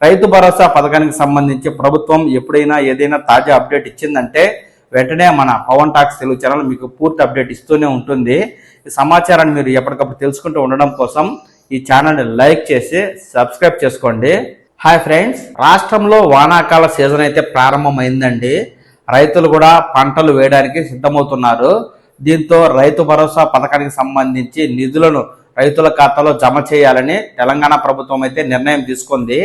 రైతు భరోసా పథకానికి సంబంధించి ప్రభుత్వం ఎప్పుడైనా ఏదైనా తాజా అప్డేట్ ఇచ్చిందంటే వెంటనే మన పవన్ టాక్స్ తెలుగు ఛానల్ మీకు పూర్తి అప్డేట్ ఇస్తూనే ఉంటుంది. ఈ సమాచారాన్ని మీరు ఎప్పటికప్పుడు తెలుసుకుంటూ ఉండడం కోసం ఈ ఛానల్ని లైక్ చేసి సబ్స్క్రైబ్ చేసుకోండి. హాయ్ ఫ్రెండ్స్, రాష్ట్రంలో వానాకాల సీజన్ అయితే ప్రారంభమైందండి. రైతులు కూడా పంటలు వేయడానికి సిద్ధమవుతున్నారు. దీంతో రైతు భరోసా పథకానికి సంబంధించి నిధులను రైతుల ఖాతాలో జమ చేయాలని తెలంగాణ ప్రభుత్వం అయితే నిర్ణయం తీసుకుంది.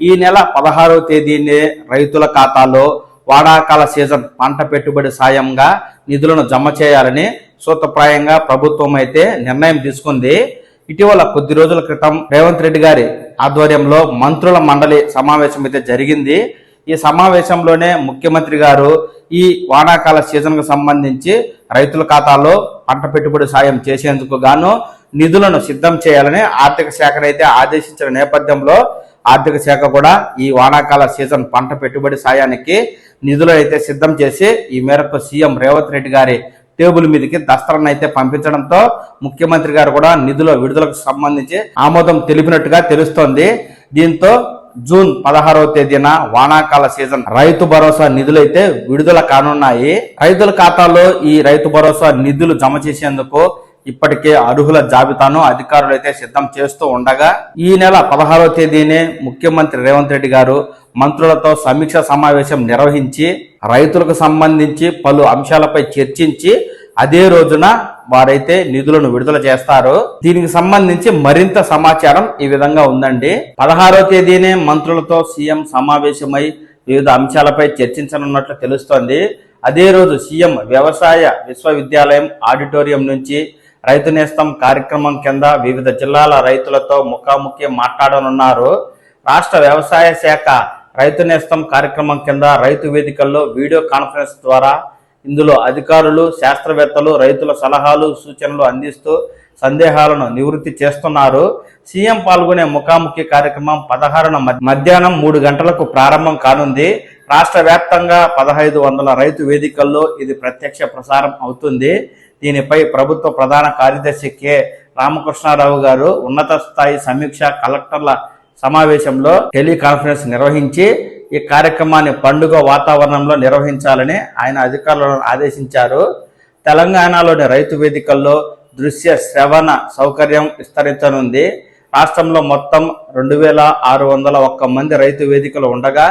ఈ నెల 16వ తేదీనే రైతుల ఖాతాలో వానాకాల సీజన్ పంట పెట్టుబడి సాయంగా నిధులను జమ చేయాలని సూత్రప్రాయంగా ప్రభుత్వం అయితే నిర్ణయం తీసుకుంది. ఇటీవల కొద్ది రోజుల క్రితం రేవంత్ రెడ్డి గారి ఆధ్వర్యంలో మంత్రుల మండలి సమావేశం అయితే జరిగింది. ఈ సమావేశంలోనే ముఖ్యమంత్రి గారు ఈ వానాకాల సీజన్ కు సంబంధించి రైతుల ఖాతాలో పంట పెట్టుబడి సాయం చేసేందుకు గాను నిధులను సిద్ధం చేయాలని ఆర్థిక శాఖను అయితే ఆదేశించిన నేపథ్యంలో ఆర్థిక శాఖ కూడా ఈ వానాకాల సీజన్ పంట పెట్టుబడి సాయానికి నిధులు అయితే సిద్ధం చేసి ఈ మేరకు సీఎం రేవంత్ రెడ్డి గారి టేబుల్ మీదకి దస్తరాన్ని అయితే పంపించడంతో ముఖ్యమంత్రి గారు కూడా నిధుల విడుదలకు సంబంధించి ఆమోదం తెలిపినట్టుగా తెలుస్తోంది. దీంతో జూన్ 16వ తేదీన వానాకాల సీజన్ రైతు భరోసా నిధులైతే విడుదల కానున్నాయి. రైతుల ఖాతాలో ఈ రైతు భరోసా నిధులు జమ చేసేందుకు ఇప్పటికే అర్హుల జాబితాను అధికారులు అయితే సిద్ధం చేస్తూ ఉండగా ఈ నెల 16వ తేదీనే ముఖ్యమంత్రి రేవంత్ రెడ్డి గారు మంత్రులతో సమీక్ష సమావేశం నిర్వహించి రైతులకు సంబంధించి పలు అంశాలపై చర్చించి అదే రోజున వారైతే నిధులను విడుదల చేస్తారు. దీనికి సంబంధించి మరింత సమాచారం ఈ విధంగా ఉందండి. 16వ తేదీనే మంత్రులతో సీఎం సమావేశమై వివిధ అంశాలపై చర్చించనున్నట్లు తెలుస్తోంది. అదే రోజు సీఎం వ్యవసాయ విశ్వవిద్యాలయం ఆడిటోరియం నుంచి రైతు నేస్తం కార్యక్రమం కింద వివిధ జిల్లాల రైతులతో ముఖాముఖి మాట్లాడనున్నారు. రాష్ట్ర వ్యవసాయ శాఖ రైతు నేస్తం కార్యక్రమం కింద రైతు వేదికల్లో వీడియో కాన్ఫరెన్స్ ద్వారా ఇందులో అధికారులు, శాస్త్రవేత్తలు రైతుల సలహాలు, సూచనలు అందిస్తూ సందేహాలను నివృత్తి చేస్తున్నారు. సీఎం పాల్గొనే ముఖాముఖి కార్యక్రమం 16న మధ్యాహ్నం 3 గంటలకు ప్రారంభం కానుంది. రాష్ట్ర వ్యాప్తంగా 1500 రైతు వేదికల్లో ఇది ప్రత్యక్ష ప్రసారం అవుతుంది. దీనిపై ప్రభుత్వ ప్రధాన కార్యదర్శి కె రామకృష్ణారావు గారు ఉన్నత స్థాయి సమీక్ష కలెక్టర్ల సమావేశంలో టెలికాన్ఫరెన్స్ నిర్వహించి ఈ కార్యక్రమాన్ని పండుగ వాతావరణంలో నిర్వహించాలని ఆయన అధికారులను ఆదేశించారు. తెలంగాణలోని రైతు వేదికల్లో దృశ్య శ్రవణ సౌకర్యం విస్తరించనుంది. రాష్ట్రంలో మొత్తం 2601 మంది రైతు వేదికలు ఉండగా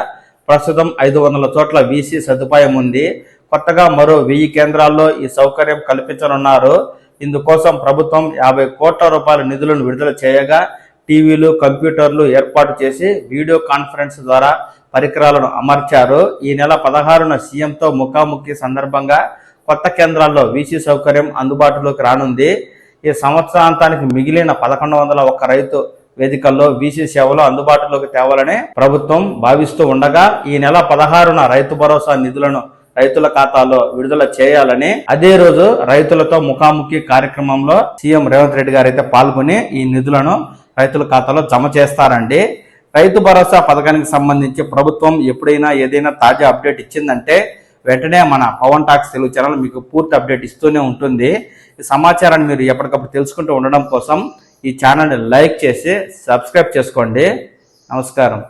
ప్రస్తుతం 500 చోట్ల వీసీ సదుపాయం ఉంది. కొత్తగా మరో 1000 కేంద్రాల్లో ఈ సౌకర్యం కల్పించనున్నారు. ఇందుకోసం ప్రభుత్వం 50 కోట్ల రూపాయల నిధులను విడుదల చేయగా టీవీలు, కంప్యూటర్లు ఏర్పాటు చేసి వీడియో కాన్ఫరెన్స్ ద్వారా పరికరాలను అమర్చారు. ఈ నెల 16న సీఎంతో ముఖాముఖి సందర్భంగా కొత్త కేంద్రాల్లో వీసీ సౌకర్యం అందుబాటులోకి రానుంది. ఈ సంవత్సరాంతానికి మిగిలిన 1101 రైతు వేదికల్లో వీసీ సేవలు అందుబాటులోకి తేవాలని ప్రభుత్వం భావిస్తూ ఉండగా ఈ నెల 16న రైతు భరోసా నిధులను రైతుల ఖాతాలో విడుదల చేయాలని అదే రోజు రైతులతో ముఖాముఖి కార్యక్రమంలో సీఎం రేవంత్ రెడ్డి గారు అయితే పాల్గొని ఈ నిధులను రైతుల ఖాతాలో జమ చేస్తారండి. రైతు భరోసా పథకానికి సంబంధించి ప్రభుత్వం ఎప్పుడైనా ఏదైనా తాజా అప్డేట్ ఇచ్చిందంటే వెంటనే మన పవన్ టాక్స్ తెలుగు ఛానల్ మీకు పూర్తి అప్డేట్ ఇస్తూనే ఉంటుంది. ఈ సమాచారాన్ని మీరు ఎప్పటికప్పుడు తెలుసుకుంటూ ఉండడం కోసం ఈ ఛానల్ని లైక్ చేసి సబ్స్క్రైబ్ చేసుకోండి. నమస్కారం.